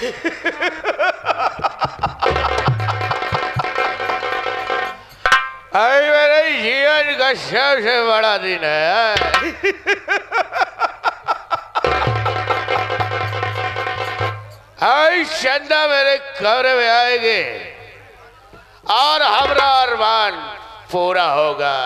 आज मेरे जीवन का सबसे बड़ा दिन है। आज चंदा मेरे कमरे में आएंगे और हमारा अरमान पूरा होगा।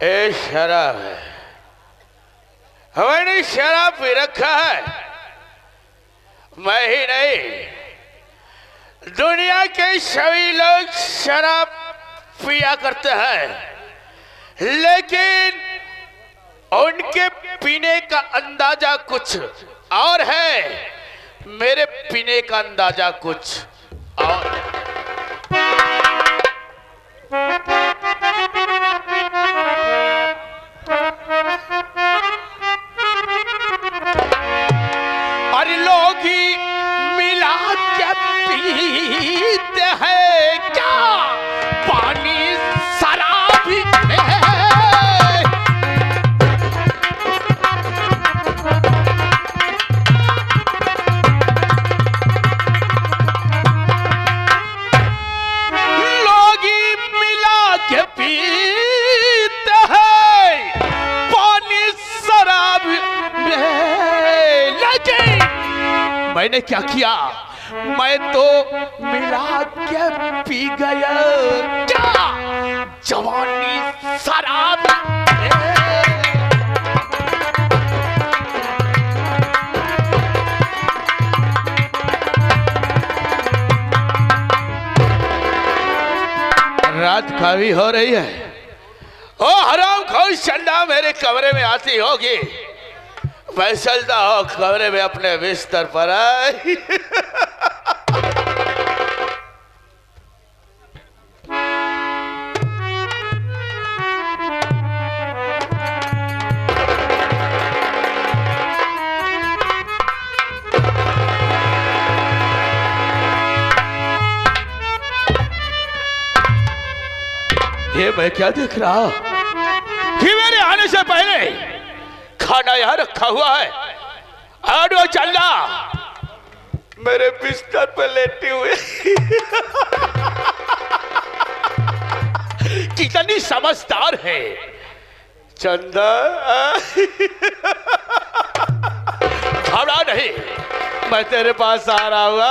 ये शराब है, हमने शराब पी रखा है। मैं ही नहीं, दुनिया के सभी लोग शराब पिया करते हैं, लेकिन उनके पीने का अंदाजा कुछ और है, मेरे पीने का अंदाजा कुछ और। अरे लोग ही मिला के पीते हैं क्या पानी शराब में? लोग ही मिला के पीते हैं पानी शराब में, लेकिन मैंने क्या किया? मैं तो मिला के पी गया क्या जवानी शराब में? रात काफी हो रही है। ओ हराम खोर चंदा मेरे कमरे में आती होगी। मैं चलता हूँ कमरे में अपने बिस्तर पर। ये मैं क्या देख रहा हूं कि मेरे आने से पहले खाना यहां रखा हुआ है और वो चंदा मेरे बिस्तर पर लेटे हुए। कितनी समझदार है चंदा। घबरा नहीं, मैं तेरे पास आ रहा हूँ।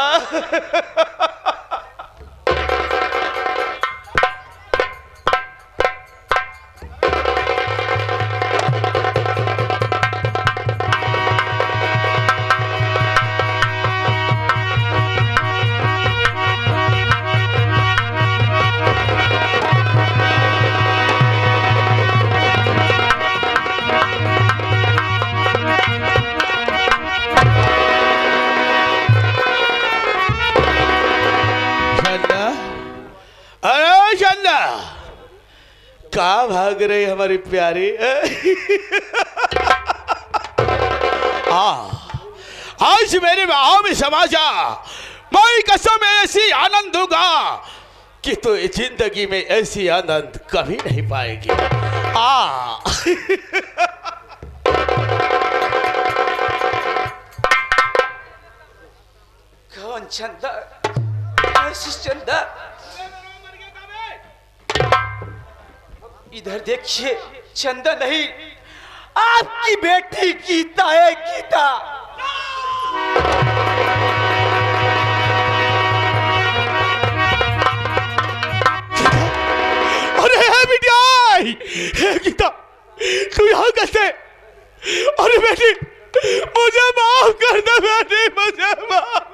कहाँ भाग रही हमारी प्यारी? आज मेरे बाहों में समा जा। मैं कसम ऐसी आनंद दूंगा कि तू जिंदगी में ऐसी आनंद कभी नहीं पाएगी। कौन चंदा? चंदा इधर देखिए, चंदा नहीं, आपकी बेटी गीता है। गीता अरे बिटिया, गीता तू यहाँ कैसे? अरे बेटी मुझे माफ कर दे बेटी, मुझे माफ।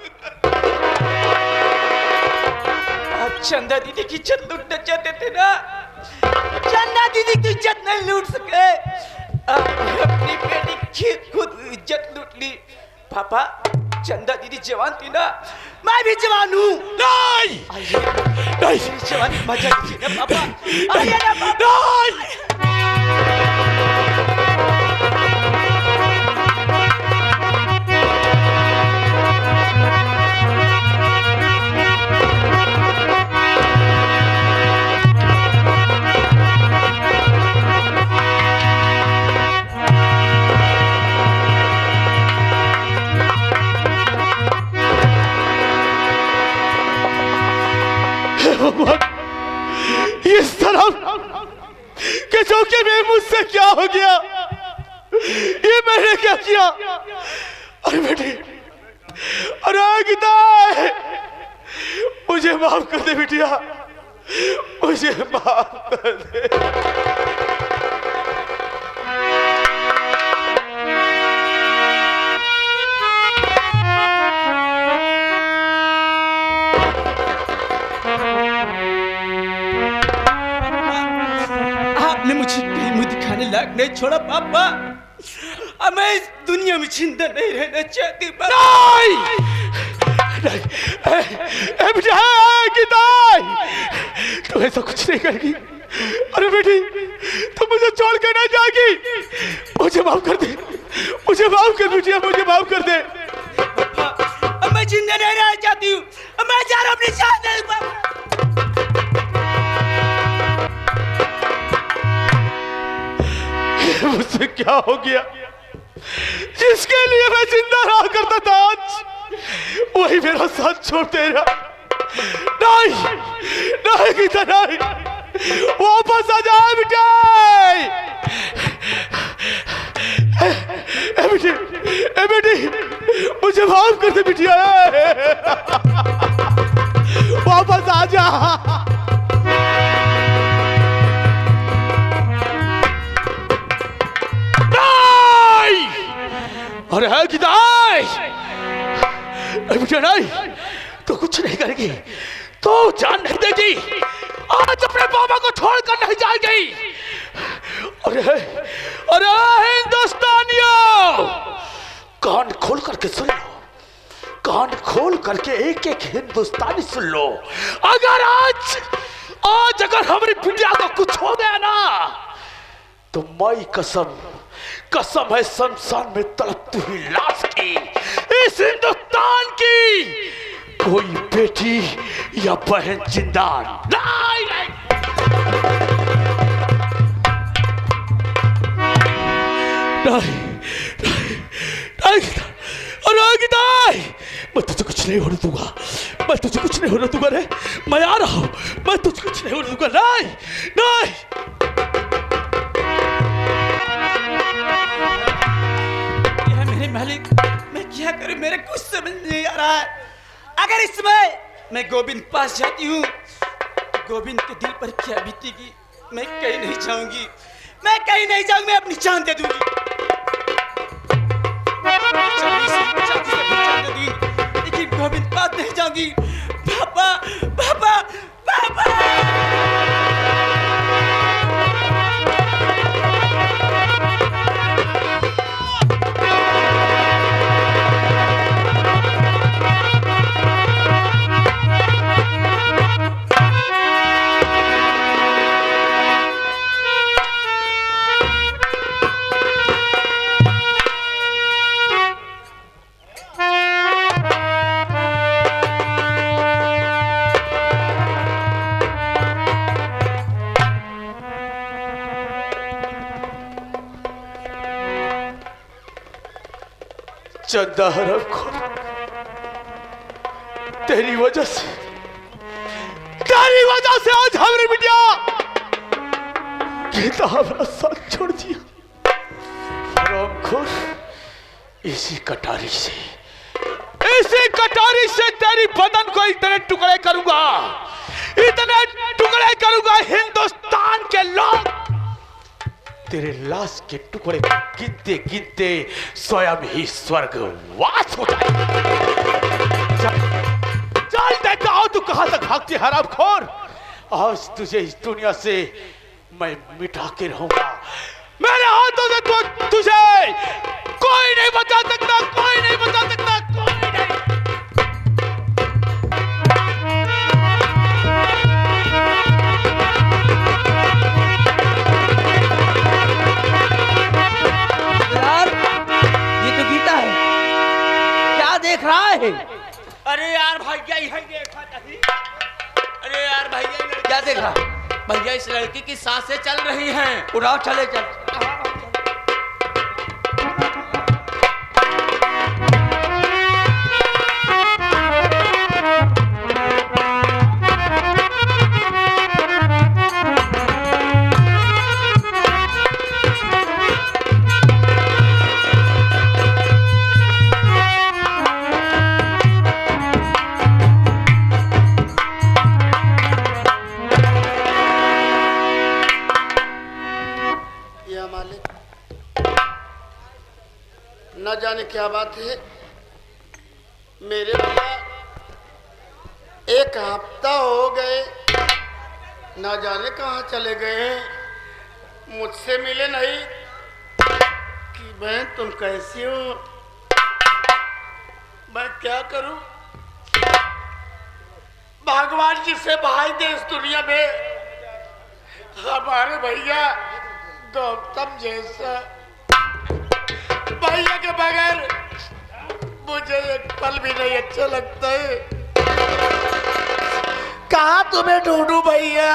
आप चंदा दीदी की इज्जत लूटना चाहते थे ना? चंदा दीदी की इज्जत नहीं लूट सके, आपने अपनी बेटी की खुद इज्जत लूट ली। पापा, चंदा दीदी जवान थी ना, मैं भी जवान हूँ। नहीं, नहीं, जवानी मजा लीजिए ना पापा। आइए ना पापा। ये भी मुझसे क्या हो गया? ये मैंने क्या किया? अरे बेटी, अरे गीता, मुझे माफ कर दे बिटिया, मुझे माफ कर दे। आपने मुझे कहीं मुंह दिखाने लायक नहीं छोड़ा पापा। अब मैं इस दुनिया में जिंदा नहीं रहना चाहती पापा। तू ऐसा कुछ नहीं करेगी। अरे बेटी, तू मुझे छोड़ कर ना जाएगी। मुझे माफ कर दे, मुझे माफ कर बिटिया, मुझे माफ कर दे। पापा, अब मैं जिंदा नहीं रहना चाहती हूँ। अब मैं जा रहा हूँ अपनी जान दे पापा। मुझसे क्या हो गया? जिसके लिए मैं जिंदा रहा करता था, आज वही मेरा साथ छोड़ दे रहा। नहीं नहीं गीता, नहीं, वापस आ जा बेटा। बेटी, मुझे माफ कर दे बिटिया, वापस आ जा। अरे है गीता, बेटा नहीं, तो कुछ नहीं करेगी, तो जान नहीं देगी, आज अपने बाबा को छोड़कर नहीं जाएगी। अरे अरे हिंदुस्तानियों, कान खोल करके सुन लो, कान खोल करके एक एक हिंदुस्तानी सुन लो। आज अगर हमारी बिटिया को कुछ हो गया ना, तो माई कसम है शमशान में तड़पती हुई लाश की, इस हिंदुस्तान की कोई बेटी या बहन जिंदा नहीं नहीं। मैं तुझे कुछ नहीं होने दूंगा, मैं तुझे कुछ नहीं होने दूंगा रे, मैं आ रहा हूं, मैं तुझे कुछ नहीं होने दूंगा। नहीं नहीं, मेरे मालिक, मैं क्या करूं, मेरे कुछ समझ नहीं आ रहा है। अगर इस समय मैं गोविंद पास जाती हूँ, गोविंद के दिल पर क्या बीतेगी? मैं कहीं नहीं जाऊंगी, मैं कहीं नहीं जाऊंगी, मैं अपनी जान दे दूंगी, लेकिन गोविंद पास नहीं जाऊंगी। पापा पापा पापा, चंदा हरम खोर, तेरी वजह से आज हमारी बिटिया गीता हमारा साथ छोड़ दिया। हराम खोर, इसी कटारी से तेरी बदन को इतने टुकड़े करूंगा, इतने टुकड़े करूंगा, हिंदुस्तान के लोग तेरे लाश के टुकड़े गिनते गिनते स्वयं ही स्वर्गवास हो जाए। चल देखता हूं तू कहां तक भागती है हरामखोर। आज तुझे इस दुनिया से मैं मिटा के रहूंगा, मेरे हाथों से तुझे कोई नहीं बचा सकता, कोई नहीं बचा सकता, कोई नहीं। देख रहा है? अरे यार भैया, यही देखा नहीं। अरे यार भैया, क्या देख रहा? भैया, इस लड़की की सांसें चल रही हैं। उड़ाओ, चले चल। या मालिक, न जाने क्या बात है, मेरे भैया एक हफ्ता हो गए न जाने कहाँ चले गए हैं, मुझसे मिले नहीं। कि बहन तुम कैसी हो, मैं क्या करूं? भगवान जी से भाई दे इस दुनिया में हमारे भैया गौतम जैसा भैया के बगैर मुझे एक पल भी नहीं अच्छा लगता है। कहाँ तुम्हें ढूंढूं भैया,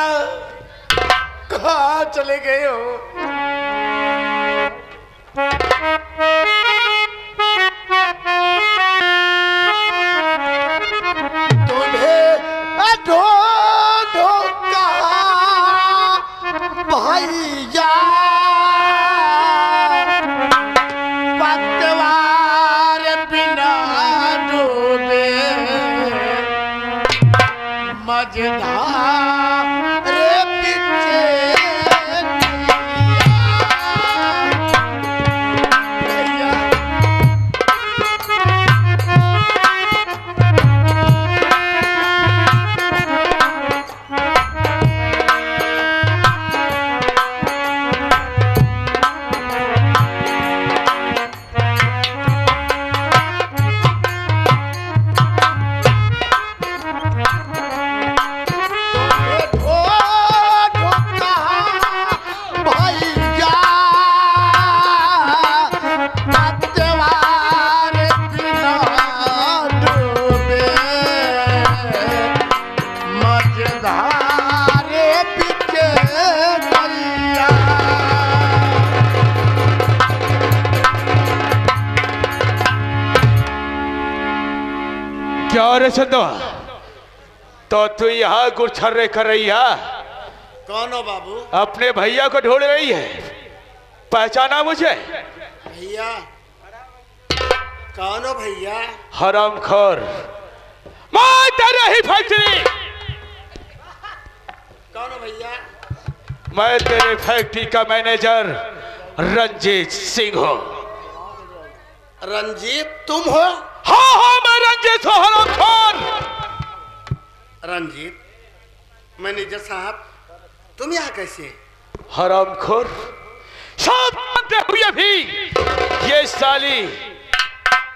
कहाँ चले गए हो? तुम्हें ढूंढूं कहाँ भैया, पतवार बिना डूबे मझधार पीछे भैया। क्या रे चंदवा, तो तू यहाँ गुरछर्रे कर रही है? कौन हो बाबू? अपने भैया को ढूंढ रही है, पहचाना मुझे? भैया कौन हो भैया? हरामखोर, मैं तेरे ही फैक्ट्री। कौन हो भैया? मैं तेरे फैक्ट्री का मैनेजर रंजीत सिंह हूँ। रंजीत तुम हो? हाँ हाँ, मैं रंजीत हूँ हरामखोर। रंजीत मैनेजर साहब, तुम यहाँ कैसे? हरामखोर, सब जानते हुए भी ये साली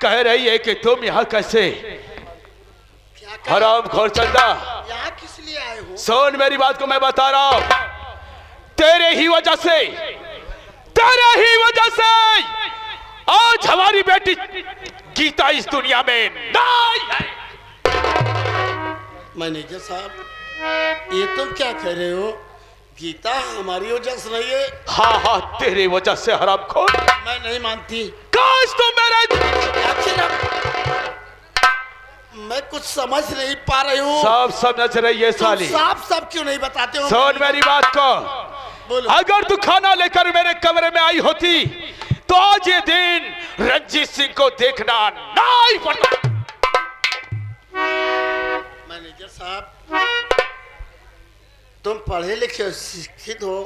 कह रही है कि तुम यहाँ कैसे? हरामखोर चंदा, यहाँ किस लिए आए हो? सुन मेरी बात को, मैं बता रहा हूँ, तेरे ही वजह से आज हमारी बेटी गीता इस दुनिया में नहीं है। मैनेजर साहब, ये तुम क्या कह रहे हो? गीता हमारी वजह से नहीं है। हाँ हाँ, तेरी वजह से हरामखोर। मैं नहीं मानती। काश तुम मेरे, मैं कुछ समझ नहीं पा रही हूँ। सब समझ रही है साली। साफ साफ क्यों नहीं बताते हो? सुन मेरी बात को, बोलो। अगर तू खाना लेकर मेरे कमरे में आई होती तो आज ये दिन रंजीत सिंह को देखना नहीं पड़ता। मैनेजर साहब, तुम पढ़े लिखे शिक्षित हो,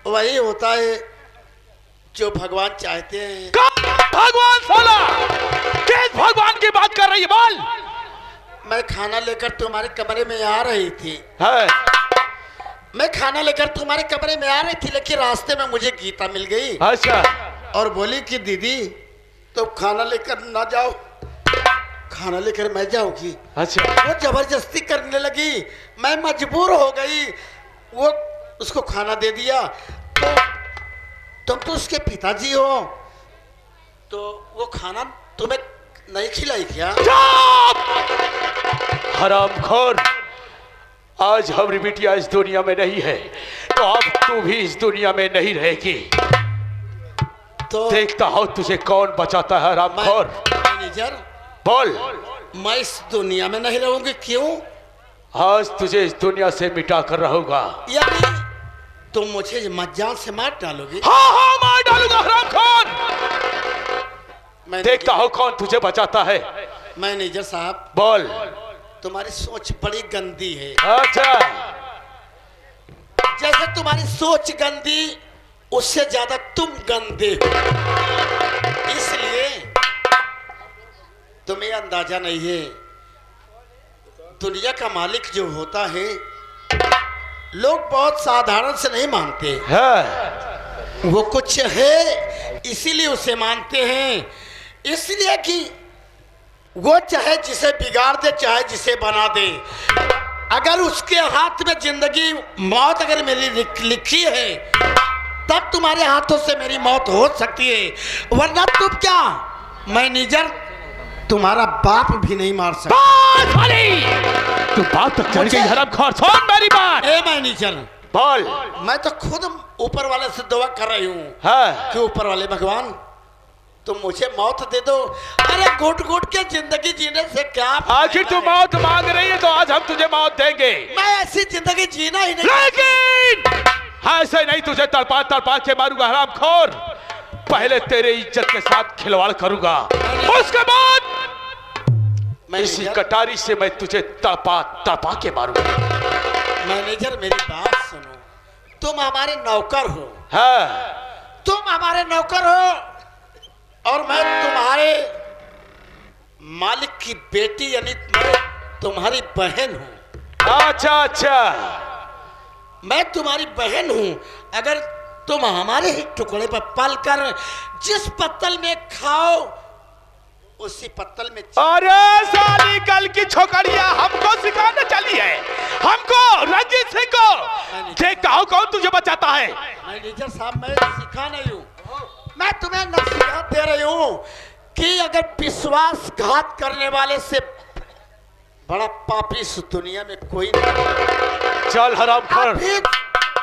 वही होता है जो भगवान चाहते हैं। भगवान साला, किस भगवान की बात कर रही है? बोल। मैं खाना लेकर तुम्हारे कमरे में आ रही थी। है? मैं खाना लेकर तुम्हारे कमरे में आ रही थी, लेकिन रास्ते में मुझे गीता मिल गई। अच्छा। और बोली कि दीदी तो खाना लेकर ना जाओ, खाना लेकर मैं जाऊंगी। अच्छा। वो जबरदस्ती करने लगी, मैं मजबूर हो गई, वो उसको खाना दे दिया। तो तुम तो उसके पिताजी हो, तो वो खाना तुम्हें नहीं खिलाई क्या? हरामखोर, आज हमारी बिटिया इस दुनिया में नहीं है तो अब तू भी इस दुनिया में नहीं रहेगी। तो देखता हो तुझे कौन बचाता है हरामखोर। मैनेजर, बोल। मैं इस दुनिया में नहीं रहूंगी। क्यों? आज तुझे इस दुनिया से मिटा कर रहूंगा। यानी तुम मुझे मजाल से मार डालोगी? हाँ हाँ, मार डालूंगा हरामखोर। देखता हो कौन तुझे बचाता है। मैनेजर साहब, बोल। तुम्हारी सोच बड़ी गंदी है। अच्छा, जैसे तुम्हारी सोच गंदी, उससे ज्यादा तुम गंदे हो। इसलिए तुम्हें अंदाजा नहीं है, दुनिया का मालिक जो होता है लोग बहुत साधारण से नहीं मानते है। वो कुछ है इसीलिए उसे मानते हैं। इसलिए कि वो चाहे जिसे बिगाड़ दे चाहे जिसे बना दे, अगर उसके हाथ में जिंदगी मौत अगर मेरी लिखी है तब तुम्हारे हाथों से मेरी मौत हो सकती है, वरना तुम क्या मैनेजर तुम्हारा बाप भी नहीं मार सकता। तू बात तक चल गई हरामखोर, सुन मेरी बात। ए मैनेजर बोल। मैं तो खुद ऊपर वाले से दुआ कर रही हूँ है कि ऊपर वाले भगवान तुम मुझे मौत दे दो। अरे घुट घुट के जिंदगी जीने से क्या आखिर तू मौत मांग रही है तो आज हम तुझे मौत देंगे। मैं ऐसी जिंदगी जीना ही नहीं। लेकिन ऐसे नहीं तुझे तड़पा तड़पा के मारूंगा हरामखोर। पहले तेरे इज्जत के साथ खिलवाड़ करूंगा, उसके बाद इसी कटारी से मैं तुझे तड़पा तड़पा के मारूंगा। मैनेजर मेरी बात सुनो, तुम हमारे नौकर हो। है तुम हमारे नौकर हो और मैं तुम्हारे मालिक की बेटी यानी मैं तुम्हारी बहन हूं। अच्छा अच्छा, मैं तुम्हारी बहन हूं। अगर तुम हमारे ही टुकड़े पर पल कर जिस पत्तल में खाओ उसी पत्तल में। अरे साली कल की छोकरिया हमको सिखाने चली है, हमको रंजीत सिंह को। देखता हूं कौन तुझे बचाता है। मैनेजर साहब मैं सिखा नहीं हूं, मैं तुम्हें नसीहत दे रही हूं कि अगर विश्वासघात करने वाले से बड़ा पापी इस दुनिया में कोई नहीं। चल हरामखोर,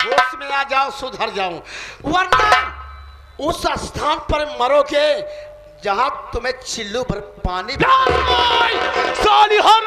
होश में आ जाओ, सुधर जाओ, वरना उस स्थान पर मरोगे जहां तुम्हें चिल्लू भर पानी। साली हर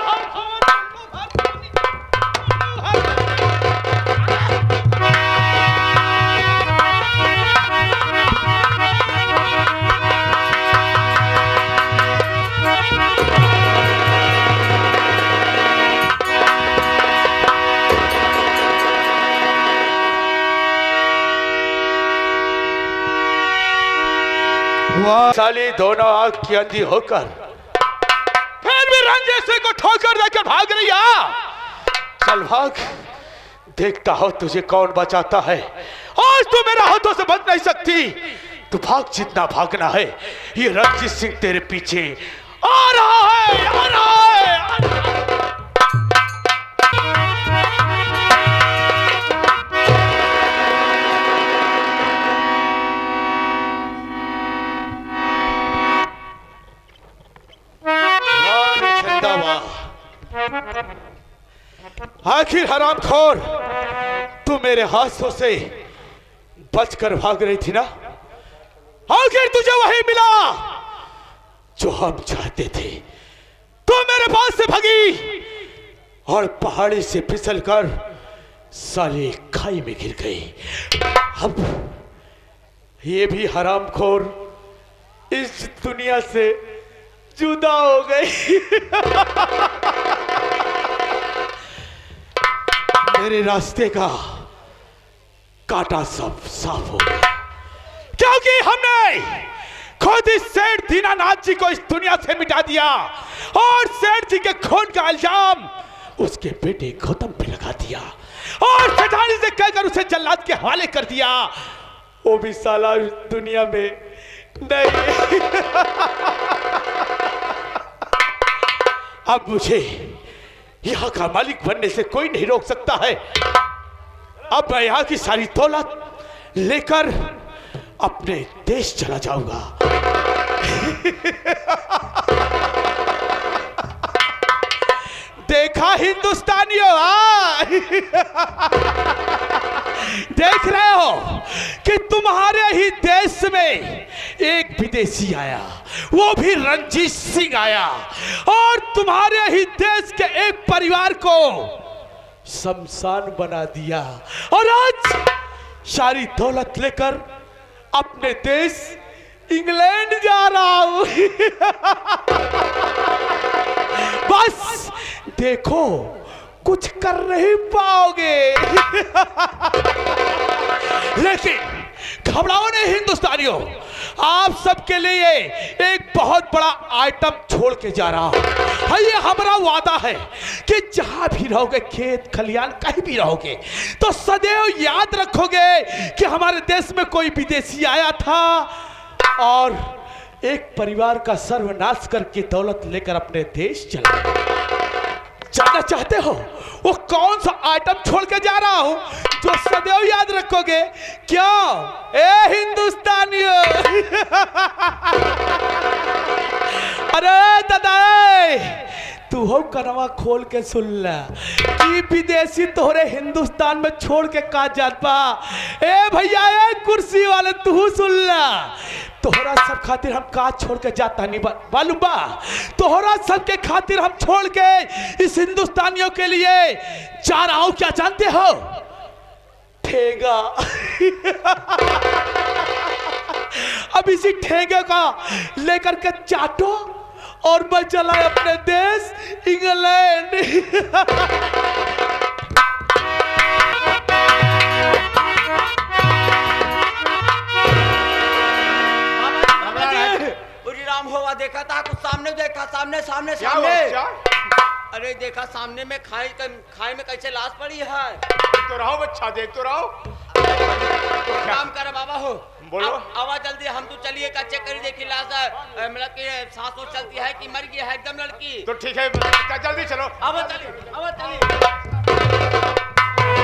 साली दोनों आंख की अंधी होकर फिर भी रंजीत सिंह को ठोकर देकर भाग रही है। चल भाग, देखता हो तुझे कौन बचाता है। आज तू मेरे हाथों से बच नहीं सकती। तू भाग, जितना भागना है। ये रंजीत सिंह तेरे पीछे आ रहा है, आ रहा है, आ रहा है। आखिर हरामखोर तू मेरे हाथों से बचकर भाग रही थी ना। आखिर तुझे वही मिला जो हम चाहते थे। तू मेरे पास से भागी और पहाड़ी से फिसलकर साली खाई में गिर गई। अब ये भी हरामखोर इस दुनिया से जुदा हो गई। मेरे रास्ते का कांटा सब साफ हो गया, क्योंकि हमने खुद इस सेठ दीनानाथ जी को इस दुनिया से मिटा दिया और सेठ जी के खून का इल्जाम उसके बेटे गौतम पे लगा दिया और सेठानी से कहकर उसे जल्लाद के हवाले कर दिया। वो भी साला इस दुनिया में नहीं। अब मुझे यहां का मालिक बनने से कोई नहीं रोक सकता है। अब मैं यहां की सारी दौलत लेकर अपने देश चला जाऊंगा। देखा हिंदुस्तानियों, देख रहे हो कि तुम्हारे ही देश में एक विदेशी आया, वो भी रंजीत सिंह आया और तुम्हारे ही देश के एक परिवार को शमशान बना दिया और आज सारी दौलत लेकर अपने देश इंग्लैंड जा रहा हूं। बस देखो कुछ कर नहीं पाओगे। लेकिन घबराओ नहीं हिंदुस्तानियों, आप सबके लिए एक बहुत बड़ा आइटम छोड़ के जा रहा हूं। हाँ, ये हमारा वादा है कि जहां भी रहोगे, खेत खलियान कहीं भी रहोगे, तो सदैव याद रखोगे कि हमारे देश में कोई विदेशी आया था और एक परिवार का सर्वनाश करके दौलत लेकर अपने देश चला गया। जानना चाहते हो वो कौन सा आइटम छोड़ के जा रहा हूं जो सदैव याद रखोगे? क्यों ए हिंदुस्तानियों? अरे दादा, तू हो कनवा खोल के सुन ला कि विदेशी तोहरे हिंदुस्तान में छोड़ के का जात बा। ए भैया, ए कुर्सी वाले, तू सुन ला, तोहरा सब खातिर हम का छोड़ के जाता नहीं मालूम बा? तोहरा सब के खातिर हम छोड़ के इस हिंदुस्तानियों के लिए जा रहा हूं। क्या जानते हो? ठेगा। अब इसी ठेगे का लेकर के चाटो और मैं चला अपने देश इंग्लैंड। राम होवा देखा था कुछ सामने, देखा सामने सामने क्या सामने। क्या? अरे देखा सामने में खाई में कैसे लाश पड़ी है। तो रहो बच्चा, देख तो रहो। काम कर बाबा हो, बोलो। आवा जल्दी, हम तो चलिए का चेक करी, देखी लाश मतलब कि सांस चलती है कि मर गई है एकदम लड़की। तो ठीक है, जल्दी चलो। आवा चलिए, आवा चलिए।